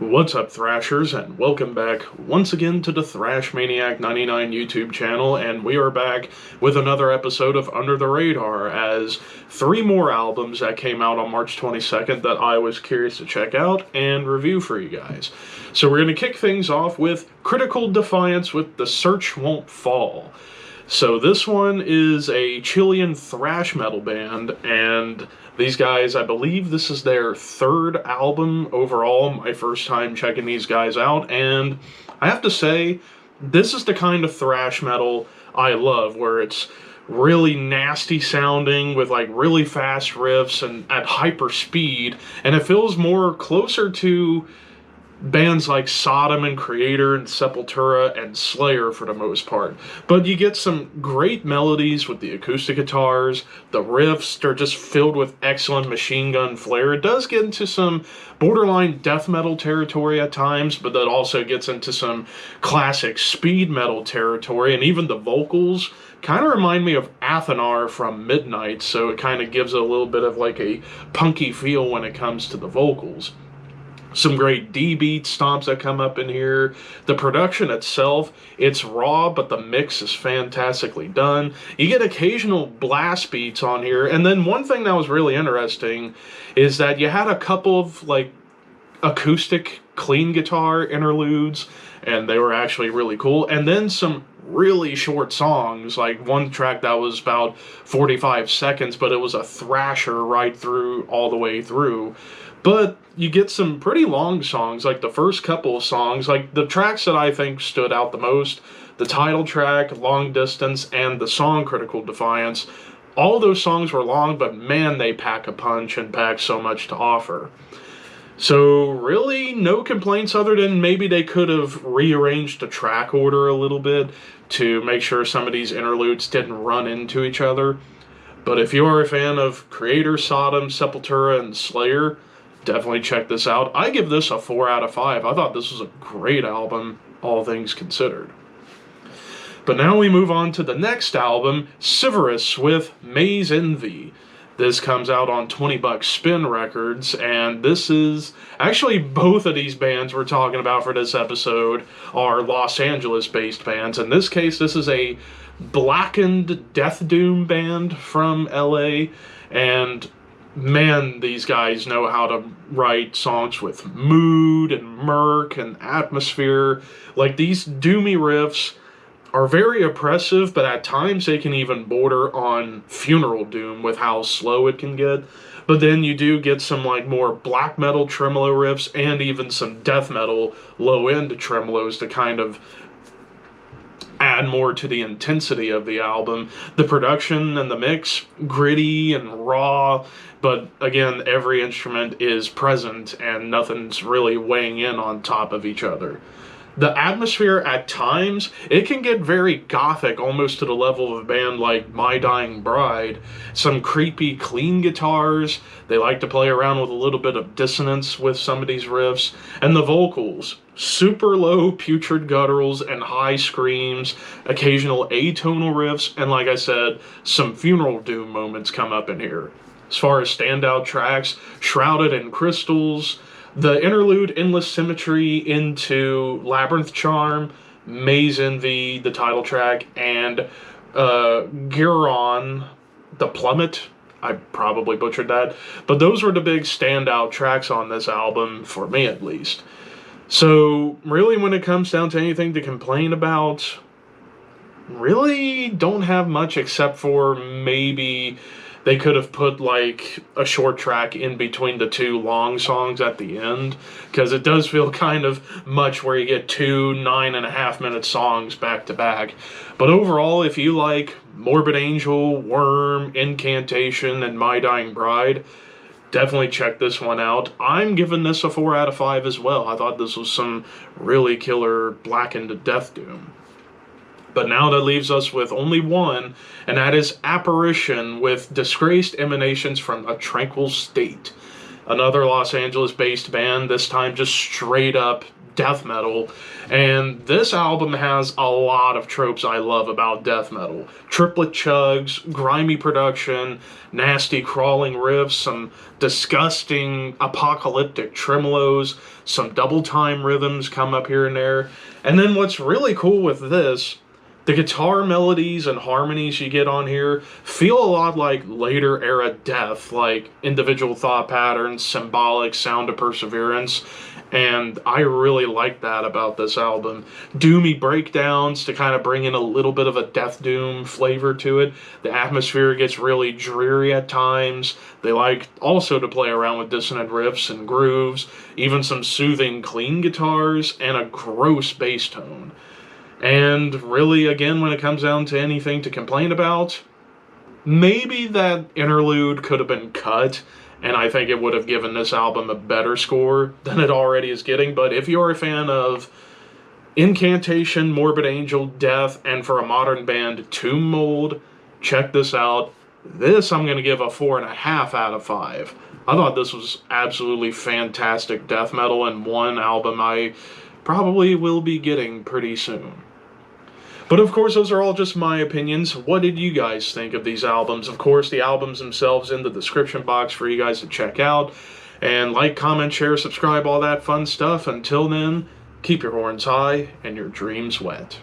What's up, Thrashers, and welcome back once again to the Thrash Maniac 99 YouTube channel, and we are back with another episode of Under the Radar, as three more albums that came out on March 22nd that I was curious to check out and review for you guys. So we're going to kick things off with Critical Defiance with The Search Won't Fall. So this one is a Chilean thrash metal band, and these guys, I believe this is their third album overall, my first time checking these guys out, and I have to say, this is the kind of thrash metal I love, where it's really nasty sounding with like really fast riffs and at hyper speed, and it feels more closer to bands like Sodom and Creator and Sepultura and Slayer for the most part. But you get some great melodies with the acoustic guitars, the riffs, they're just filled with excellent machine gun flair. It does get into some borderline death metal territory at times, but that also gets into some classic speed metal territory, and even the vocals kind of remind me of Athanar from Midnight, so it kind of gives it a little bit of like a punky feel when it comes to the vocals. Some great D-beat stomps that come up in here. The production itself, it's raw, but the mix is fantastically done. You get occasional blast beats on here. And then one thing that was really interesting is that you had a couple of like acoustic clean guitar interludes, and they were actually really cool. And then some really short songs, like one track that was about 45 seconds, but it was a thrasher right through, all the way through. But you get some pretty long songs, like the first couple of songs, like the tracks that I think stood out the most, the title track, Long Distance, and the song Critical Defiance. All those songs were long, but man, they pack a punch and pack so much to offer. So really, no complaints other than maybe they could have rearranged the track order a little bit to make sure some of these interludes didn't run into each other. But if you are a fan of Creator, Sodom, Sepultura, and Slayer, definitely check this out. I give this a 4 out of 5. I thought this was a great album, all things considered. But now we move on to the next album, Civerous with Maze Envy. This comes out on 20 Buck Spin Records, and this is actually both of these bands we're talking about for this episode are Los Angeles-based bands. In this case, this is a Blackened death doom band from LA, and man, these guys know how to write songs with mood and murk and atmosphere. Like, these doomy riffs are very oppressive, but at times they can even border on funeral doom with how slow it can get. But then you do get some like more black metal tremolo riffs and even some death metal low-end tremolos to kind of add more to the intensity of the album. The production and the mix, gritty and raw, but again, every instrument is present and nothing's really weighing in on top of each other. The atmosphere at times, it can get very gothic, almost to the level of a band like My Dying Bride. Some creepy, clean guitars. They like to play around with a little bit of dissonance with some of these riffs. And the vocals, super low, putrid gutturals and high screams, occasional atonal riffs, and like I said, some funeral doom moments come up in here. As far as standout tracks, Shrouded in Crystals, the interlude Endless Symmetry into Labyrinth Charm, Maze Envy, the title track, and Giron, the Plummet. I probably butchered that. But those were the big standout tracks on this album, for me at least. So, really, when it comes down to anything to complain about, really don't have much except for maybe they could have put like a short track in between the two long songs at the end, because it does feel kind of much where you get two 9.5-minute songs back to back. But overall, if you like Morbid Angel, Worm, Incantation, and My Dying Bride, definitely check this one out. I'm giving this a 4 out of 5 as well. I thought this was some really killer Blackened death doom. But now that leaves us with only one, and that is Apparition with Disgraced, Emanations from a Tranquil State. Another Los Angeles-based band, this time just straight up death metal, and this album has a lot of tropes I love about death metal. Triplet chugs, grimy production, nasty crawling riffs, some disgusting apocalyptic tremolos, some double time rhythms come up here and there. And then what's really cool with this, the guitar melodies and harmonies you get on here feel a lot like later era death, like Individual Thought Patterns, Symbolic, Sound of Perseverance, and I really like that about this album. Doomy breakdowns to kind of bring in a little bit of a death doom flavor to it. The atmosphere gets really dreary at times. They like also to play around with dissonant riffs and grooves, even some soothing clean guitars, and a gross bass tone. And really, again, when it comes down to anything to complain about, maybe that interlude could have been cut, and I think it would have given this album a better score than it already is getting. But if you're a fan of Incantation, Morbid Angel, Death, and for a modern band, Tomb Mold, check this out. This I'm going to give a 4.5 out of 5. I thought this was absolutely fantastic death metal, and one album I probably will be getting pretty soon. But of course, those are all just my opinions. What did you guys think of these albums? Of course, the albums themselves in the description box for you guys to check out. And like, comment, share, subscribe, all that fun stuff. Until then, keep your horns high and your dreams wet.